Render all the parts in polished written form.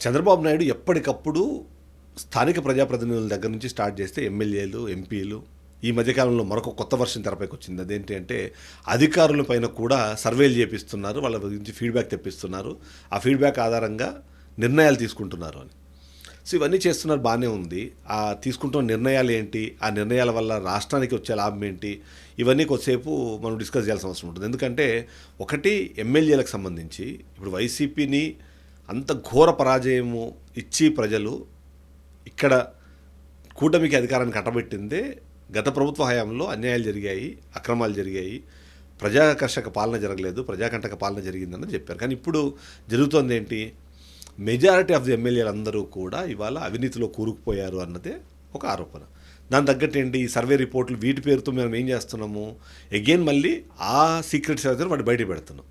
చంద్రబాబు నాయుడు ఎప్పటికప్పుడు స్థానిక ప్రజాప్రతినిధుల దగ్గర నుంచి స్టార్ట్ చేస్తే ఎమ్మెల్యేలు, ఎంపీలు, ఈ మధ్యకాలంలో మరొక కొత్త వర్షన్ తెరపైకి వచ్చింది. అదేంటి అంటే అధికారుల పైన కూడా సర్వేలు చేపిస్తున్నారు, వాళ్ళ గురించి ఫీడ్బ్యాక్ తెప్పిస్తున్నారు, ఆ ఫీడ్బ్యాక్ ఆధారంగా నిర్ణయాలు తీసుకుంటున్నారు అని. సో ఇవన్నీ చేస్తున్నారు, బాగానే ఉంది. ఆ తీసుకుంటున్న నిర్ణయాలు ఏంటి, ఆ నిర్ణయాల వల్ల రాష్ట్రానికి వచ్చే లాభం ఏంటి, ఇవన్నీ కొద్దిసేపు మనం డిస్కస్ చేయాల్సిన అవసరం ఉంటుంది. ఎందుకంటే ఒకటి, ఎమ్మెల్యేలకు సంబంధించి ఇప్పుడు వైసీపీని అంత ఘోర పరాజయము ఇచ్చి ప్రజలు ఇక్కడ కూటమికి అధికారాన్ని కట్టబెట్టిందే గత ప్రభుత్వ హయాంలో అన్యాయాలు జరిగాయి, అక్రమాలు జరిగాయి, ప్రజాకర్షక పాలన జరగలేదు, ప్రజాకంటక పాలన జరిగిందని చెప్పారు. కానీ ఇప్పుడు జరుగుతోంది ఏంటి, మెజారిటీ ఆఫ్ ది ఎమ్మెల్యేలు అందరూ కూడా ఇవాళ అవినీతిలో కూరుకుపోయారు అన్నదే ఒక ఆరోపణ. దాని తగ్గట్టు ఏంటి, ఈ సర్వే రిపోర్ట్లు వీటి పేరుతో మేము ఏం చేస్తున్నాము, అగైన్ మళ్ళీ ఆ సీక్రెట్స్ అయితే వాటి బయట పెడుతున్నాం.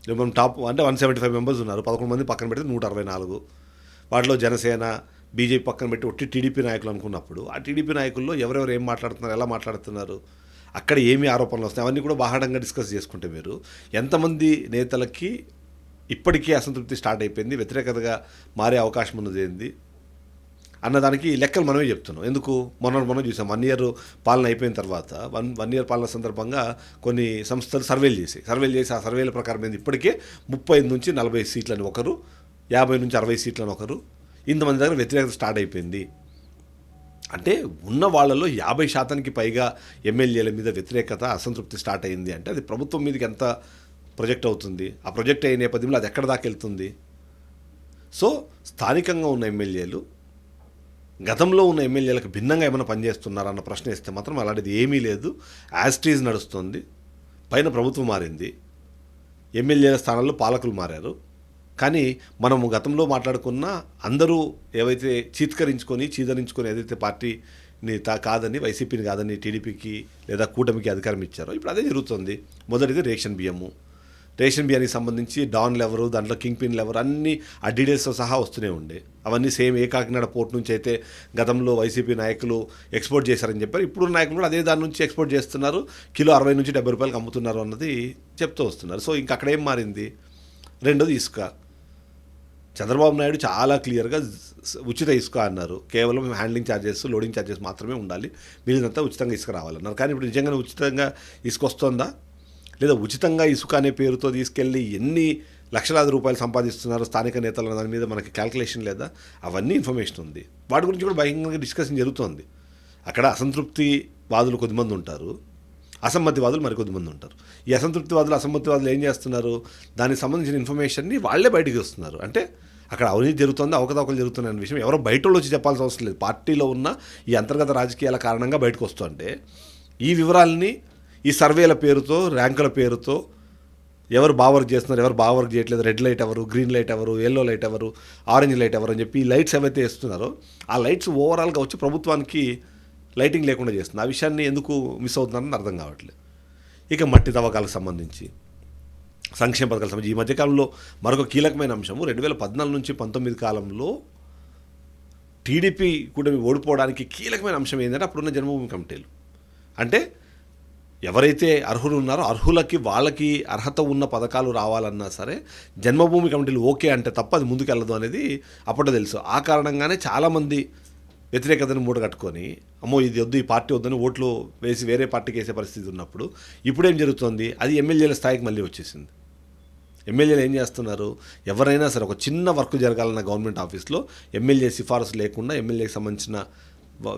మనం టాప్ అంటే 175 మెంబర్స్ ఉన్నారు, 11 మంది పక్కన పెడితే 164, వాటిలో జనసేన, బీజేపీ పక్కన పెట్టి ఒట్టి టీడీపీ నాయకులు అనుకున్నప్పుడు ఆ టీడీపీ నాయకుల్లో ఎవరెవరు ఏం మాట్లాడుతున్నారు, ఎలా మాట్లాడుతున్నారు, అక్కడ ఏమి ఆరోపణలు వస్తాయి, అవన్నీ కూడా బాహాటంగా డిస్కస్ చేసుకుంటే మీరు ఎంతమంది నేతలకి ఇప్పటికీ అసంతృప్తి స్టార్ట్ అయిపోయింది, వ్యతిరేకతగా మారే అవకాశం ఉన్నది ఏంది అన్నదానికి లెక్కలు మనమే చెప్తున్నాం. ఎందుకు, మొన్న చూసాం 1 ఇయర్ పాలన అయిపోయిన తర్వాత వన్ ఇయర్ పాలన సందర్భంగా కొన్ని సంస్థలు సర్వేలు చేసి ఆ సర్వేల ప్రకారం ఏంది, ఇప్పటికే 35 నుంచి 40 సీట్లని ఒకరు, 50 నుంచి 60 సీట్లని ఒకరు, ఇంతమంది దగ్గర వ్యతిరేకత స్టార్ట్ అయిపోయింది. అంటే ఉన్న వాళ్ళలో 50% పైగా ఎమ్మెల్యేల మీద వ్యతిరేకత, అసంతృప్తి స్టార్ట్ అయింది అంటే అది ప్రభుత్వం మీదకి ఎంత ప్రొజెక్ట్ అవుతుంది, ఆ ప్రొజెక్ట్ అయ్యే నేపథ్యంలో అది ఎక్కడ దాకా వెళ్తుంది. సో స్థానికంగా ఉన్న ఎమ్మెల్యేలు గతంలో ఉన్న ఎమ్మెల్యేలకు భిన్నంగా ఏమైనా పనిచేస్తున్నారన్న ప్రశ్న ఇస్తే మాత్రం అలాంటిది ఏమీ లేదు. యాస్టీజ్ నడుస్తుంది. పైన ప్రభుత్వం మారింది, ఎమ్మెల్యేల స్థానాల్లో పాలకులు మారారు. కానీ మనము గతంలో మాట్లాడుకున్న అందరూ ఏవైతే చీదరించుకొని ఏదైతే పార్టీని కాదని, వైసీపీని కాదని టీడీపీకి లేదా కూటమికి అధికారం ఇచ్చారో ఇప్పుడు అదే జరుగుతుంది. మొదటిది రేషన్ బియ్యానికి సంబంధించి డాన్లు ఎవరు, దాంట్లో కింగ్ పిన్లు ఎవరు, అన్నీ ఆ డీటెయిల్స్తో సహా వస్తూనే ఉండే. అవన్నీ సేమ్ ఏ కాకినాడ పోర్ట్ నుంచి అయితే గతంలో వైసీపీ నాయకులు ఎక్స్పోర్ట్ చేశారని చెప్పారు, ఇప్పుడు నాయకులు కూడా అదే దాని నుంచి ఎక్స్పోర్ట్ చేస్తున్నారు, కిలో 60 నుంచి 70 రూపాయలకు అమ్ముతున్నారు అన్నది చెప్తూ వస్తున్నారు. సో ఇంకా అక్కడ ఏం మారింది. రెండోది ఇసుక. చంద్రబాబు నాయుడు చాలా క్లియర్గా ఉచిత ఇసుక అన్నారు, కేవలం హ్యాండ్లింగ్ ఛార్జెస్, లోడింగ్ ఛార్జెస్ మాత్రమే ఉండాలి, మిగిలినంతా ఉచితంగా ఇసుక రావాలన్నారు. కానీ ఇప్పుడు నిజంగానే ఉచితంగా ఇసుక వస్తుందా, లేదా ఉచితంగా ఇసుక అనే పేరుతో తీసుకెళ్ళి ఎన్ని లక్షలాది రూపాయలు సంపాదిస్తున్నారు స్థానిక నేతలు దాని మీద మనకి క్యాల్కులేషన్ లేదా, అవన్నీ ఇన్ఫర్మేషన్ ఉంది. వాటి గురించి కూడా బహిరంగంగా డిస్కషన్ జరుగుతోంది. అక్కడ అసంతృప్తి వాదులు కొద్దిమంది ఉంటారు, అసమ్మతివాదులు మరికొద్దిమంది ఉంటారు. ఈ అసమ్మతివాదులు ఏం చేస్తున్నారు, దానికి సంబంధించిన ఇన్ఫర్మేషన్ని వాళ్ళే బయటికి వస్తున్నారు. అంటే అక్కడ అవినీతి జరుగుతుంది, అవకతవకలు జరుగుతున్నాయి అనే విషయం ఎవరో బయట వచ్చి చెప్పాల్సిన అవసరం లేదు. పార్టీలో ఉన్న ఈ అంతర్గత రాజకీయాల కారణంగా బయటకు వస్తుంటే ఈ వివరాలని ఈ సర్వేల పేరుతో, ర్యాంకుల పేరుతో ఎవరు బాగా వర్క్ చేస్తున్నారు, ఎవరు బాగా వర్క్ చేయట్లేదు, రెడ్ లైట్ ఎవరు, గ్రీన్ లైట్ ఎవరు, ఎల్లో లైట్ ఎవరు, ఆరెంజ్ లైట్ ఎవరు అని చెప్పి ఈ లైట్స్ ఏవైతే ఇస్తున్నారో ఆ లైట్స్ ఓవరాల్గా వచ్చి ప్రభుత్వానికి లైటింగ్ లేకుండా చేస్తుంది. ఆ విషయాన్ని ఎందుకు మిస్ అవుతున్నారని అర్థం కావట్లేదు. ఇక మట్టి తవ్వకాలకు సంబంధించి, సంక్షేమ పథకాలకు సంబంధించి ఈ మధ్యకాలంలో మరొక కీలకమైన అంశము 2014 నుంచి 19 కాలంలో టీడీపీ కూడా ఓడిపోవడానికి కీలకమైన అంశం ఏంటంటే అప్పుడున్న జన్మభూమి కమిటీలు. అంటే ఎవరైతే అర్హులు ఉన్నారో అర్హులకి వాళ్ళకి అర్హత ఉన్న పథకాలు రావాలన్నా సరే జన్మభూమి కమిటీలు ఓకే అంటే తప్ప అది ముందుకెళ్ళదు అనేది అప్పట్లో తెలుసు. ఆ కారణంగానే చాలామంది వ్యతిరేకతను మూటగట్టుకొని అమ్మో ఇది వద్దు, ఈ పార్టీ వద్దని ఓట్లు వేసి వేరే పార్టీకి వేసే పరిస్థితి ఉన్నప్పుడు ఇప్పుడేం జరుగుతుంది, అది ఎమ్మెల్యేల స్థాయికి మళ్ళీ వచ్చేసింది. ఎమ్మెల్యేలు ఏం చేస్తున్నారు, ఎవరైనా సరే ఒక చిన్న వర్క్ జరగాలన్న గవర్నమెంట్ ఆఫీస్లో ఎమ్మెల్యే సిఫారసు లేకుండా, ఎమ్మెల్యేకి సంబంధించిన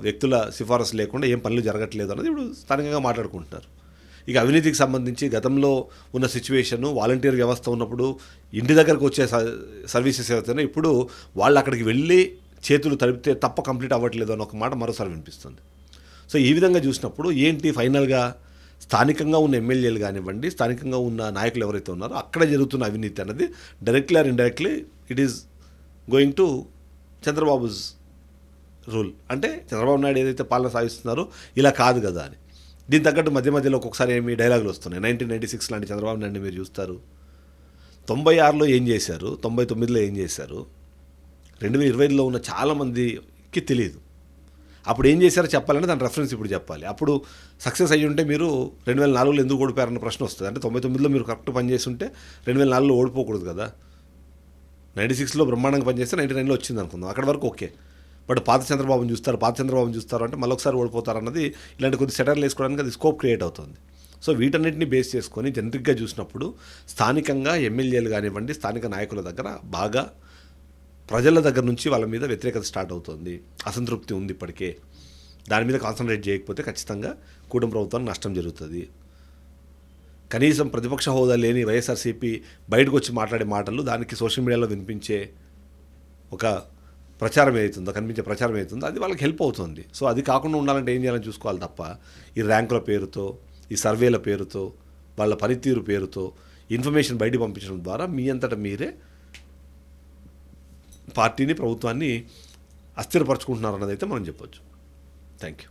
వ్యక్తుల సిఫారసు లేకుండా ఏం పనులు జరగట్లేదు అన్నది ఇప్పుడు స్థానికంగా మాట్లాడుకుంటున్నారు. ఇక అవినీతికి సంబంధించి గతంలో ఉన్న సిచ్యువేషను, వాలంటీర్ వ్యవస్థ ఉన్నప్పుడు ఇంటి దగ్గరకు వచ్చే సర్వీసెస్ ఏవైతే ఇప్పుడు వాళ్ళు అక్కడికి వెళ్ళి చేతులు తడిపితే తప్ప కంప్లీట్ అవ్వట్లేదు అని ఒక మాట మరోసారి వినిపిస్తుంది. సో ఈ విధంగా చూసినప్పుడు ఏంటి, ఫైనల్గా స్థానికంగా ఉన్న ఎమ్మెల్యేలు కానివ్వండి, స్థానికంగా ఉన్న నాయకులు ఎవరైతే ఉన్నారో అక్కడ జరుగుతున్న అవినీతి అన్నది directly or indirectly it is going to Chandrababu's rule. అంటే చంద్రబాబు నాయుడు ఏదైతే పాలన సాగిస్తున్నారో ఇలా కాదు కదా అని. దీని తగ్గట్టు మధ్యలో ఒక్కొక్కసారి ఏమి డైలాగులు వస్తున్నాయి. 1996 లాంటి చంద్రబాబు నాయుడు మీరు చూస్తారు, 96లో ఏం చేశారు, 99లో ఏం చేశారు, 2020లో ఉన్న చాలామందికి తెలియదు. అప్పుడు ఏం చేశారో చెప్పాలంటే దాని రెఫరెన్స్ ఇప్పుడు చెప్పాలి. అప్పుడు సక్సెస్ అయ్యి ఉంటే మీరు 2004లో ఎందుకు ఓడిపోయారన్న ప్రశ్న వస్తుంది. అంటే 99లో మీరు కరెక్ట్ పని చేసి ఉంటే 2004లో ఓడిపోకూడదు కదా. 96లో బ్రహ్మాండంగా పనిచేస్తే 99లో వచ్చింది అనుకుందాం, అక్కడ వరకు ఓకే. బట్ పాత చంద్రబాబుని చూస్తారు అంటే మళ్ళొకసారి ఓడిపోతారు అన్నది ఇలాంటి కొద్ది సెటర్లు వేసుకోవడానికి అది స్కోప్ క్రియేట్ అవుతుంది. సో వీటన్నిటిని బేస్ చేసుకొని జనరిక్గా చూసినప్పుడు స్థానికంగా ఎమ్మెల్యేలు కానివ్వండి, స్థానిక నాయకుల దగ్గర బాగా ప్రజల దగ్గర నుంచి వాళ్ళ మీద వ్యతిరేకత స్టార్ట్ అవుతుంది, అసంతృప్తి ఉంది ఇప్పటికే. దాని మీద కాన్సన్ట్రేట్ చేయకపోతే ఖచ్చితంగా కూటమి ప్రభుత్వానికి నష్టం జరుగుతుంది. కనీసం ప్రతిపక్ష హోదా లేని వైఎస్ఆర్సీపీ బయటకు వచ్చి మాట్లాడే మాటలు దానికి సోషల్ మీడియాలో వినిపించే ఒక ప్రచారం ఏదైతుందో, కనిపించే ప్రచారం ఏదైతుందో అది వాళ్ళకి హెల్ప్ అవుతుంది. సో అది కాకుండా ఉండాలంటే ఏం చేయాలని చూసుకోవాలి తప్ప ఈ ర్యాంకుల పేరుతో, ఈ సర్వేల పేరుతో, వాళ్ళ పనితీరు పేరుతో ఇన్ఫర్మేషన్ బయటికి పంపించడం ద్వారా మీ అంతటా మీరే పార్టీని, ప్రభుత్వాన్ని అస్థిరపరచుకుంటున్నారు అన్నదైతే మనం చెప్పొచ్చు. Thank you.